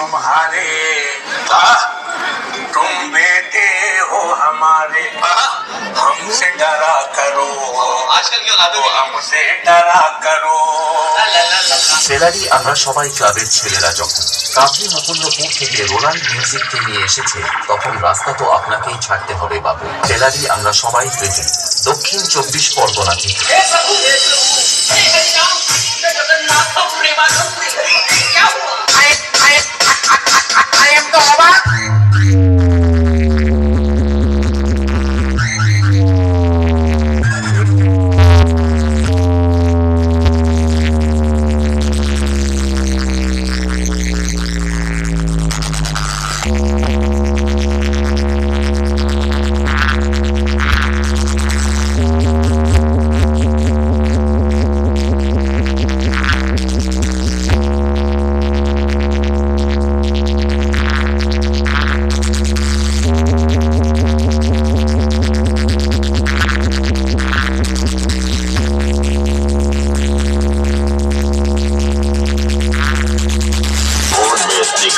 तुम्हारे, तुम बेटे हो हमारे, हमसे डरा करो, हमसे डरा करो। সেলারি আমরা সবাই ক্লাবের ছেলেরা যখন কাঁথি মুকুন্দপুর থেকে রোনাল্ড মিউজিককে নিয়ে এসেছে, তখন রাস্তা তো আপনাকেই ছাড়তে হবে বাবু। সেলারি আমরা সবাই প্রেজেন্ট দক্ষিণ 24 পরগনা থেকে।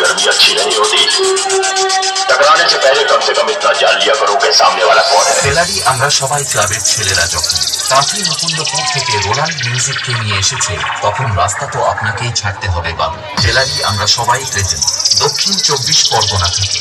गर्मी अच्छी नहीं होती, टकराने से पहले कम से कम इतना जान लिया करो कि सामने वाला कौन है। সেলারি আমরা সবাই ক্লাবের ছেলেরা যখন কাঁথি মুকুন্দপুর থেকে রোনাল্ড মিউজিককে নিয়ে এসেছে, তখন রাস্তা তো আপনাকেই ছাড়তে হবে বাবু। সেলারি আমরা সবাই প্রেজেন্ট দক্ষিণ 24 পরগনা থেকে।